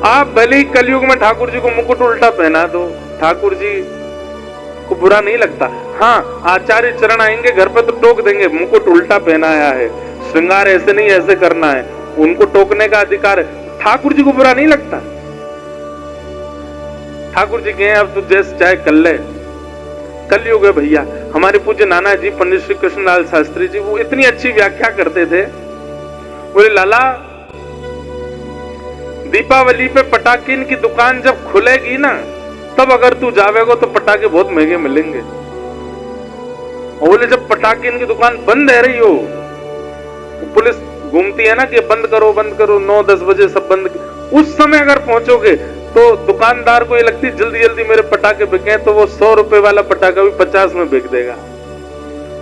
आप भले ही कलयुग में ठाकुर जी को मुकुट उल्टा पहना दो, ठाकुर जी को बुरा नहीं लगता। हाँ, आचार्य चरण आएंगे घर पे तो टोक देंगे, मुकुट उल्टा पहनाया है, श्रृंगार ऐसे नहीं ऐसे करना है, उनको टोकने का अधिकार है। ठाकुर जी को बुरा नहीं लगता। ठाकुर जी कहें अब तू जैसे चाहे कर ले, कलयुग है भैया। हमारे पूज्य नाना जी पंडित श्री कृष्णलाल शास्त्री जी, वो इतनी अच्छी व्याख्या करते थे। बोले लाला, दीपावली पे पटाखे की दुकान जब खुलेगी ना, तब अगर तू जावेगा तो पटाखे बहुत महंगे मिलेंगे। और बोले जब पटाखे की दुकान बंद रह रही हो, पुलिस घूमती है ना कि बंद करो 9-10 बजे सब बंद, उस समय अगर पहुंचोगे तो दुकानदार को ये लगती जल्दी जल्दी मेरे पटाखे बिके, तो वो 100 रुपए वाला पटाखा भी 50 में बिक देगा।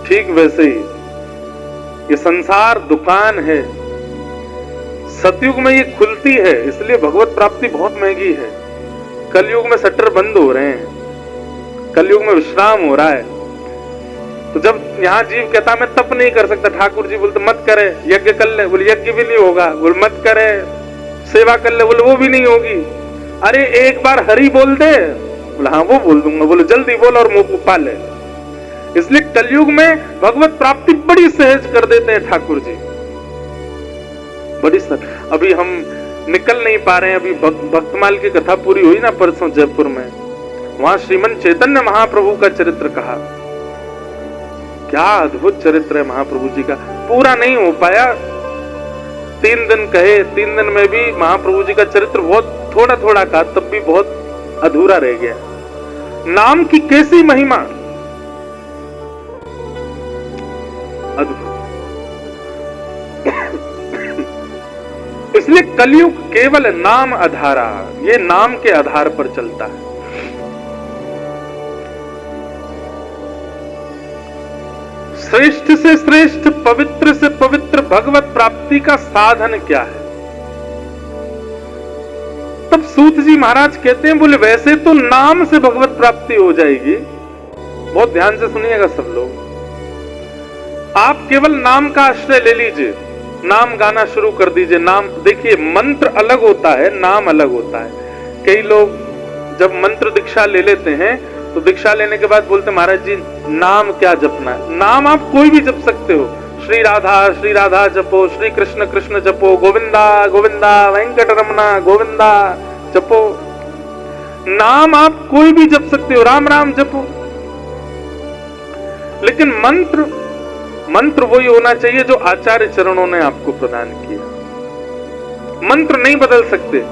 ठीक वैसे ही ये संसार दुकान है। सतयुग में ये खुलती है, इसलिए भगवत प्राप्ति बहुत महंगी है। कलयुग में शटर बंद हो रहे हैं, कलयुग में विश्राम हो रहा है। तो जब यहाँ जीव कहता मैं तप नहीं कर सकता, ठाकुर जी बोलते मत करे, यज्ञ कर ले, बोले यज्ञ भी नहीं होगा, बोले मत करे, सेवा कर ले, बोले वो भी नहीं होगी। अरे एक बार हरि बोल दे, बोले हाँ वो बोल दूंगा, बोले जल्दी बोल और मुंह पा ले। इसलिए कलयुग में भगवत प्राप्ति बड़ी सहज कर देते हैं ठाकुर जी, बड़ी सहज। अभी हम निकल नहीं पा रहे हैं, अभी भक्तमाल की कथा पूरी हुई ना परसों जयपुर में, वहां श्रीमन चैतन्य महाप्रभु का चरित्र कहा। क्या अद्भुत चरित्र है महाप्रभु जी का, पूरा नहीं हो पाया, 3 दिन कहे, 3 दिन में भी महाप्रभु जी का चरित्र बहुत थोड़ा थोड़ा कहा, तब भी बहुत अधूरा रह गया। नाम की कैसी महिमा, अद्भुत। इसलिए कलयुग केवल नाम आधारा, ये नाम के आधार पर चलता है। श्रेष्ठ से श्रेष्ठ, पवित्र से पवित्र भगवत प्राप्ति का साधन क्या है? तब सूत जी महाराज कहते हैं, बोले वैसे तो नाम से भगवत प्राप्ति हो जाएगी। बहुत ध्यान से सुनिएगा सब लोग, आप केवल नाम का आश्रय ले लीजिए, नाम गाना शुरू कर दीजिए। नाम देखिए, मंत्र अलग होता है, नाम अलग होता है। कई लोग जब मंत्र दीक्षा ले लेते हैं तो दीक्षा लेने के बाद बोलते महाराज जी नाम क्या जपना है? नाम आप कोई भी जप सकते हो, श्री राधा जपो, श्री कृष्ण कृष्ण जपो, गोविंदा गोविंदा वेंकट रमना गोविंदा जपो। नाम आप कोई भी जप सकते हो, राम राम जपो। लेकिन मंत्र वही होना चाहिए जो आचार्य चरणों ने आपको प्रदान किया। मंत्र नहीं बदल सकते,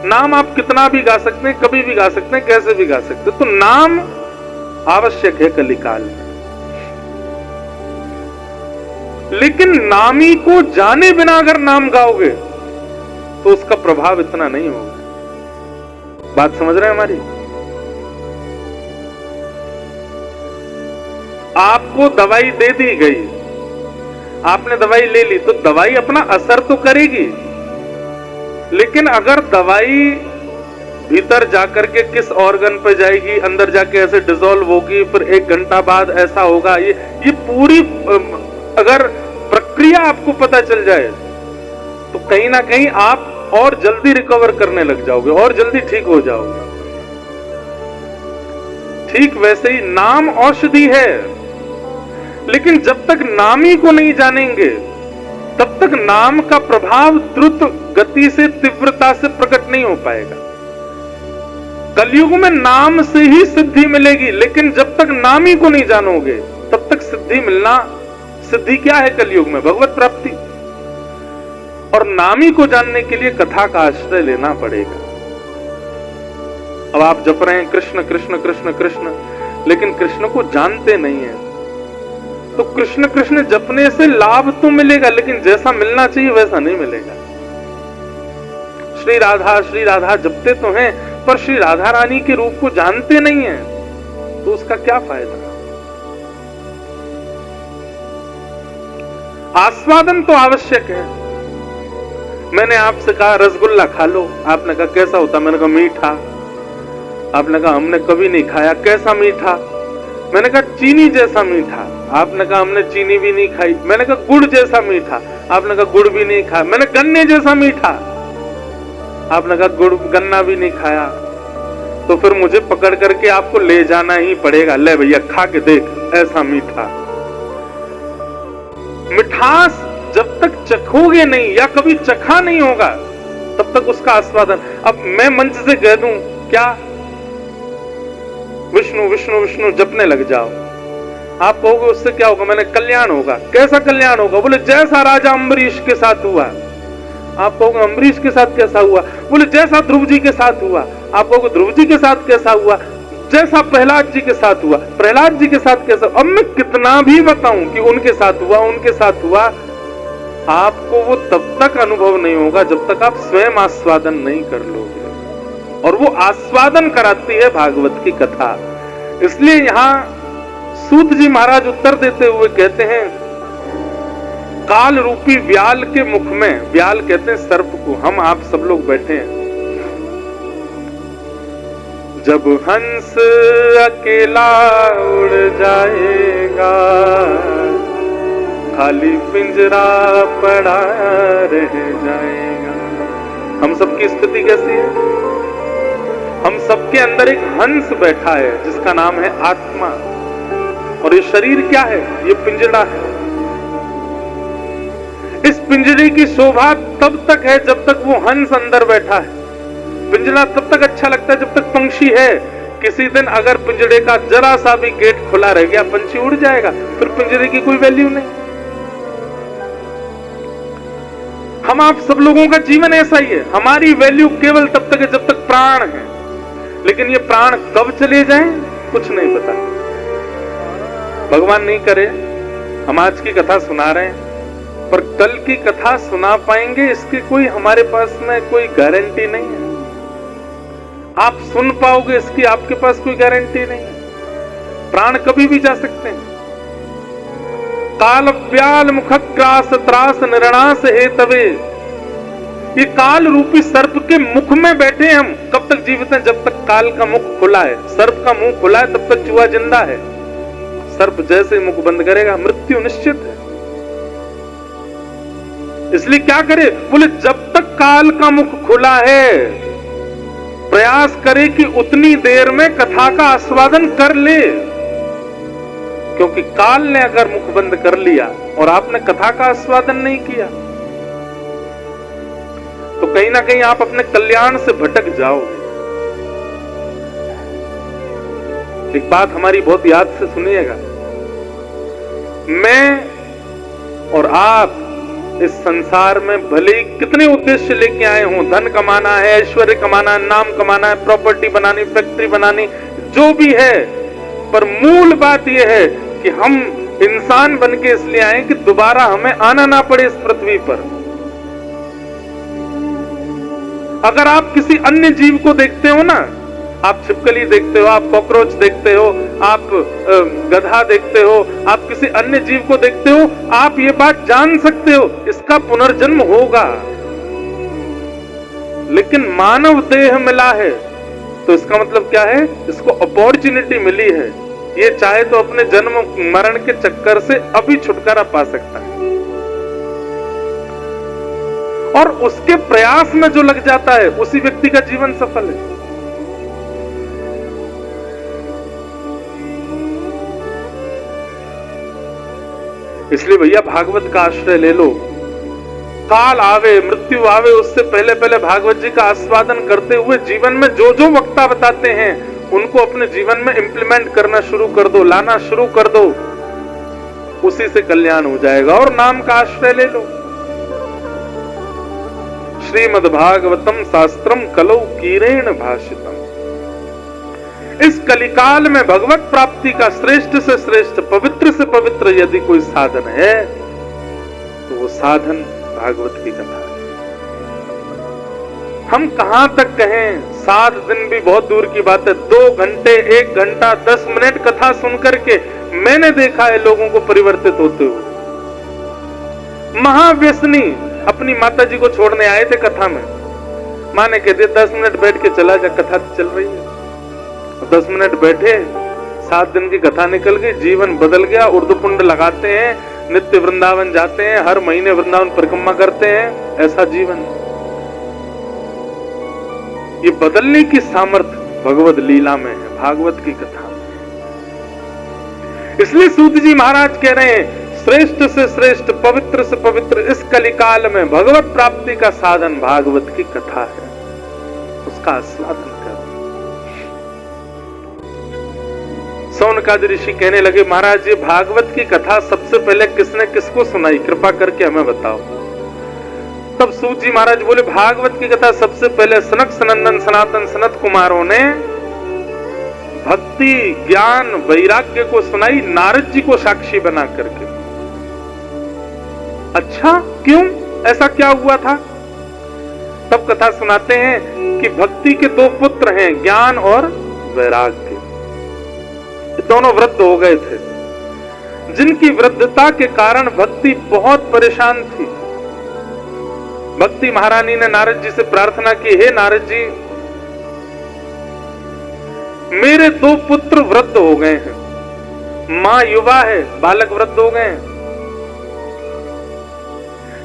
नाम आप कितना भी गा सकते हैं, कभी भी गा सकते हैं, कैसे भी गा सकते हैं। तो नाम आवश्यक है कलिकाल में। लेकिन नामी को जाने बिना अगर नाम गाओगे तो उसका प्रभाव इतना नहीं होगा। बात समझ रहे हैं हमारी? आपको दवाई दे दी गई, आपने दवाई ले ली, तो दवाई अपना असर तो करेगी, लेकिन अगर दवाई भीतर जाकर के किस ऑर्गन पे जाएगी, अंदर जाके ऐसे डिसॉल्व होगी, फिर 1 घंटा बाद ऐसा होगा, ये पूरी अगर प्रक्रिया आपको पता चल जाए तो कहीं ना कहीं आप और जल्दी रिकवर करने लग जाओगे और जल्दी ठीक हो जाओगे। ठीक वैसे ही नाम औषधि है, लेकिन जब तक नामी को नहीं जानेंगे तब तक नाम का प्रभाव द्रुत गति से, तीव्रता से प्रकट नहीं हो पाएगा। कलयुग में नाम से ही सिद्धि मिलेगी, लेकिन जब तक नामी को नहीं जानोगे तब तक सिद्धि मिलना, सिद्धि क्या है कलयुग में? भगवत प्राप्ति। और नामी को जानने के लिए कथा का आश्रय लेना पड़ेगा। अब आप जप रहे हैं कृष्ण कृष्ण कृष्ण कृष्ण, लेकिन कृष्ण को जानते नहीं है, तो कृष्ण कृष्ण जपने से लाभ तो मिलेगा, लेकिन जैसा मिलना चाहिए वैसा नहीं मिलेगा। श्री राधा जपते तो हैं, पर श्री राधा रानी के रूप को जानते नहीं हैं, तो उसका क्या फायदा? आस्वादन तो आवश्यक है। मैंने आपसे कहा रसगुल्ला खा लो, आपने कहा कैसा होता? मैंने कहा मीठा। आपने कहा हमने कभी नहीं खाया, कैसा मीठा? मैंने कहा चीनी जैसा मीठा। आपने कहा हमने चीनी भी नहीं खाई। मैंने कहा गुड़ जैसा मीठा। आपने कहा गुड़ भी नहीं खाया। मैंने गन्ने जैसा मीठा। आपने कहा गुड़ गन्ना भी नहीं खाया, तो फिर मुझे पकड़ करके आपको ले जाना ही पड़ेगा। ले भैया खा के देख, ऐसा मीठा। मिठास जब तक चखोगे नहीं या कभी चखा नहीं होगा तब तक उसका आस्वादन। अब मैं मंच से कह दूं क्या, विष्णु विष्णु विष्णु जपने लग जाओ, आप कहोगे उससे क्या होगा? मैंने कल्याण होगा। कैसा कल्याण होगा? बोले जैसा राजा अम्बरीश के साथ हुआ। आप कहोगे अम्बरीश के साथ कैसा हुआ? बोले जैसा ध्रुव जी के साथ हुआ। आप कहोगे ध्रुव जी के साथ कैसा हुआ? जैसा प्रहलाद जी के साथ हुआ। प्रहलाद जी के साथ कैसा? अब मैं कितना भी बताऊं कि उनके साथ हुआ, उनके साथ हुआ, आपको वो तब तक अनुभव नहीं होगा जब तक आप स्वयं आस्वादन नहीं कर लोगे। और वो आस्वादन कराती है भागवत की कथा। इसलिए यहां सूत जी महाराज उत्तर देते हुए कहते हैं, काल रूपी व्याल के मुख में, व्याल कहते हैं सर्प को, हम आप सब लोग बैठे हैं, जब हंस अकेला उड़ जाएगा, खाली पिंजरा पड़ा रह जाएगा। हम सबकी स्थिति कैसी है? हम सबके अंदर एक हंस बैठा है जिसका नाम है आत्मा, और ये शरीर क्या है? ये पिंजड़ा है। इस पिंजरे की शोभा तब तक है जब तक वो हंस अंदर बैठा है। पिंजरा तब तक अच्छा लगता है जब तक पंछी है। किसी दिन अगर पिंजरे का जरा सा भी गेट खुला रह गया, पंछी उड़ जाएगा, फिर पिंजरे की कोई वैल्यू नहीं। हम आप सब लोगों का जीवन ऐसा ही है। हमारी वैल्यू केवल तब तक है जब तक प्राण है, लेकिन ये प्राण कब चले जाएं कुछ नहीं पता। भगवान नहीं करे, हम आज की कथा सुना रहे हैं, पर कल की कथा सुना पाएंगे इसकी कोई हमारे पास में कोई गारंटी नहीं है। आप सुन पाओगे इसकी आपके पास कोई गारंटी नहीं है। प्राण कभी भी जा सकते हैं। काल व्याल मुखग्रास त्रास निर्णास हे तवे, ये काल रूपी सर्प के मुख में बैठे हम। कब तक जीवित हैं? जब तक काल का मुख खुला है। सर्प का मुंह खुला है तब तक चूहा जिंदा है। सर्प जैसे मुख बंद करेगा मृत्यु निश्चित है। इसलिए क्या करे? बोले जब तक काल का मुख खुला है प्रयास करे कि उतनी देर में कथा का आस्वादन कर ले, क्योंकि काल ने अगर मुख बंद कर लिया और आपने कथा का आस्वादन नहीं किया तो कहीं ना कहीं आप अपने कल्याण से भटक जाओगे। एक बात हमारी बहुत याद से सुनिएगा, मैं और आप इस संसार में भले ही कितने उद्देश्य लेके आए हों, धन कमाना है, ऐश्वर्य कमाना है, नाम कमाना है, प्रॉपर्टी बनानी, फैक्ट्री बनानी, जो भी है, पर मूल बात यह है कि हम इंसान बन के इसलिए आए कि दोबारा हमें आना ना पड़े इस पृथ्वी पर। अगर आप किसी अन्य जीव को देखते हो ना, आप छिपकली देखते हो, आप कॉकरोच देखते हो, आप गधा देखते हो, आप किसी अन्य जीव को देखते हो, आप ये बात जान सकते हो इसका पुनर्जन्म होगा। लेकिन मानव देह मिला है तो इसका मतलब क्या है? इसको अपॉर्चुनिटी मिली है। ये चाहे तो अपने जन्म मरण के चक्कर से अभी छुटकारा पा सकता है, और उसके प्रयास में जो लग जाता है उसी व्यक्ति का जीवन सफल है। इसलिए भैया भागवत का आश्रय ले लो। काल आवे, मृत्यु आवे, उससे पहले पहले भागवत जी का आस्वादन करते हुए जीवन में जो जो वक्ता बताते हैं उनको अपने जीवन में इंप्लीमेंट करना शुरू कर दो, लाना शुरू कर दो, उसी से कल्याण हो जाएगा। और नाम का आश्रय ले लो। श्रीमद्भागवतम शास्त्रम कलौ कीरेण भाषितम। इस कलिकाल में भगवत प्राप्ति का श्रेष्ठ से श्रेष्ठ, पवित्र से पवित्र यदि कोई साधन है तो वो साधन भागवत की कथा है। हम कहां तक कहें, 7 दिन भी बहुत दूर की बात है। 2 घंटे, 1 घंटा, 10 मिनट कथा सुनकर के मैंने देखा है लोगों को परिवर्तित होते हुए। महाव्यसनी अपनी माता जी को छोड़ने आए थे कथा में, मां ने कह दिया 10 मिनट बैठ के चला जा, कथा चल रही है। 10 मिनट बैठे, 7 दिन की कथा निकल गई, जीवन बदल गया। उर्दपुंड लगाते हैं, नित्य वृंदावन जाते हैं, हर महीने वृंदावन परिक्रमा करते हैं। ऐसा जीवन ये बदलने की सामर्थ्य भगवत लीला में है, भागवत की कथा में। इसलिए सूत जी महाराज कह रहे हैं, श्रेष्ठ से श्रेष्ठ, पवित्र से पवित्र इस कलिकाल में भगवत प्राप्ति का साधन भागवत की कथा है, उसका आस्वादन करो। सौनकादि ऋषि कहने लगे, महाराज ये भागवत की कथा सबसे पहले किसने किसको सुनाई, कृपा करके हमें बताओ। तब सूत जी महाराज बोले, भागवत की कथा सबसे पहले सनक सनंदन सनातन सनत कुमारों ने भक्ति ज्ञान वैराग्य को सुनाई, नारद जी को साक्षी बना करके। अच्छा, क्यों, ऐसा क्या हुआ था? तब कथा सुनाते हैं कि भक्ति के दो पुत्र हैं, ज्ञान और वैराग्य। दोनों वृद्ध हो गए थे, जिनकी वृद्धता के कारण भक्ति बहुत परेशान थी। भक्ति महारानी ने नारद जी से प्रार्थना की, हे नारद जी, मेरे दो पुत्र वृद्ध हो गए हैं, मां युवा है, बालक वृद्ध हो गए हैं।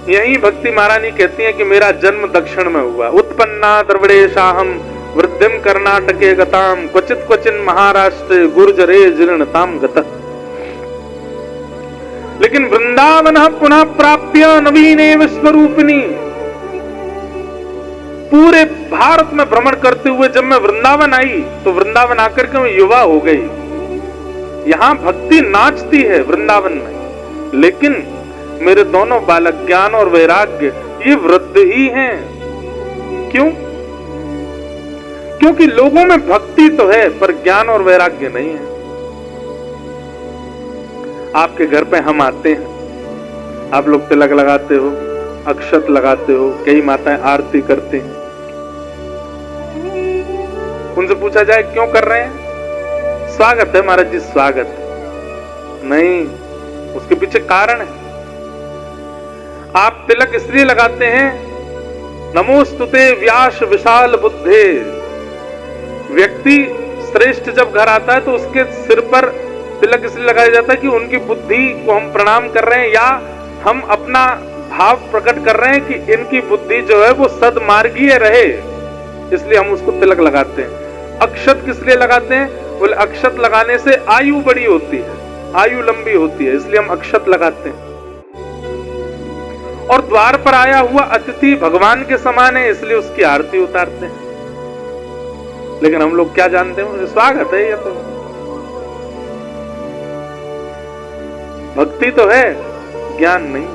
यही भक्ति महारानी कहती हैं कि मेरा जन्म दक्षिण में हुआ, उत्पन्ना द्रविड़ेशाहम वृद्धिम कर्नाटके गताम क्वचित क्वचिन महाराष्ट्र गुर्जरे जीर्णताम गतः। लेकिन वृंदावन पुनः प्राप्य नवीने विश्वरूपिणी, पूरे भारत में भ्रमण करते हुए जब मैं वृंदावन आई तो वृंदावन आकर के मैं युवा हो गई। यहां भक्ति नाचती है वृंदावन में, लेकिन मेरे दोनों बालक ज्ञान और वैराग्य ये वृद्ध ही हैं। क्यों? क्योंकि लोगों में भक्ति तो है पर ज्ञान और वैराग्य नहीं है। आपके घर पे हम आते हैं, आप लोग तिलक लगाते हो, अक्षत लगाते हो, कई माताएं आरती करते हैं। उनसे पूछा जाए क्यों कर रहे हैं? स्वागत है महाराज जी, स्वागत। नहीं, उसके पीछे कारण है। आप तिलक इसलिए लगाते हैं, नमोस्तुते व्यास विशाल बुद्धे। व्यक्ति श्रेष्ठ जब घर आता है तो उसके सिर पर तिलक इसलिए लगाया जाता है कि उनकी बुद्धि को हम प्रणाम कर रहे हैं, या हम अपना भाव प्रकट कर रहे हैं कि इनकी बुद्धि जो है वो सदमार्गीय रहे, इसलिए हम उसको तिलक लगाते हैं। अक्षत किस लिए लगाते हैं? बोले अक्षत लगाने से आयु बड़ी होती है, आयु लंबी होती है, इसलिए हम अक्षत लगाते हैं। और द्वार पर आया हुआ अतिथि भगवान के समान है, इसलिए उसकी आरती उतारते हैं। लेकिन हम लोग क्या जानते हैं, स्वागत है, ये तो भक्ति तो है, ज्ञान नहीं।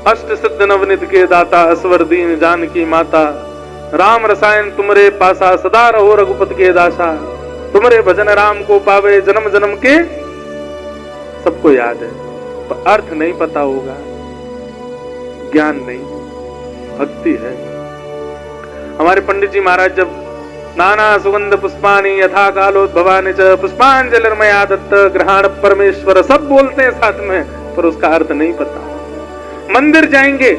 अष्ट सिद्ध नवनिध के दाता, असवर दीन जानकी माता, राम रसायन तुमरे पासा, सदा रहो रघुपति के दासा, तुमरे भजन राम को पावे, जन्म जन्म के। सबको याद है, पर अर्थ नहीं पता होगा, ज्ञान नहीं, भक्ति है। हमारे पंडित जी महाराज जब नाना सुगंध पुष्पानि यथा कालोद्भवानि च पुष्पांजलिर्मया दत्त ग्रहण परमेश्वर, सब बोलते हैं साथ में, पर उसका अर्थ नहीं पता। मंदिर जाएंगे,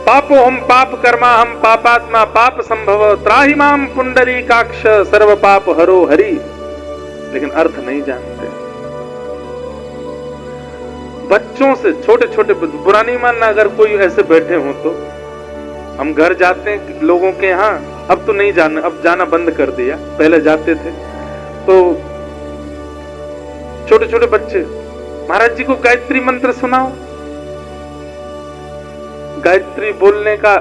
पापो हम पाप कर्मा हम पापात्मा पाप संभव, त्राहि माम पुंडरीकाक्ष सर्व पाप हरो हरि, लेकिन अर्थ नहीं जानते। बच्चों से, छोटे छोटे, बुरा नहीं मानना अगर कोई ऐसे बैठे हो तो। हम घर जाते हैं लोगों के यहाँ, अब तो नहीं जाना, अब जाना बंद कर दिया, पहले जाते थे तो छोटे छोटे बच्चे, महाराज जी को गायत्री मंत्र सुनाओ। गायत्री बोलने का,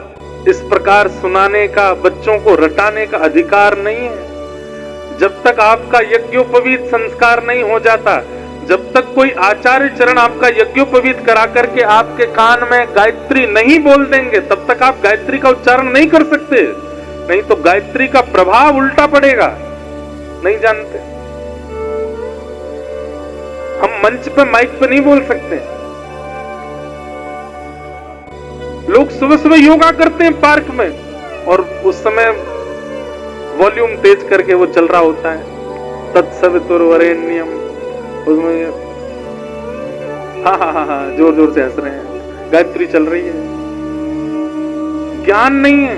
इस प्रकार सुनाने का, बच्चों को रटाने का अधिकार नहीं है। जब तक आपका यज्ञोपवीत संस्कार नहीं हो जाता, जब तक कोई आचार्य चरण आपका यज्ञोपवीत करा करके आपके कान में गायत्री नहीं बोल देंगे, तब तक आप गायत्री का उच्चारण नहीं कर सकते। नहीं तो गायत्री का प्रभाव उल्टा पड़ेगा। नहीं जानते, हम मंच पे माइक पे नहीं बोल सकते। लोग सुबह सुबह योगा करते हैं पार्क में, और उस समय वॉल्यूम तेज करके वो चल रहा होता है, तत्सवितुर्वरेण्यम, उसमें हाँ जोर जोर से हंस रहे हैं, गायत्री चल रही है। ज्ञान नहीं है,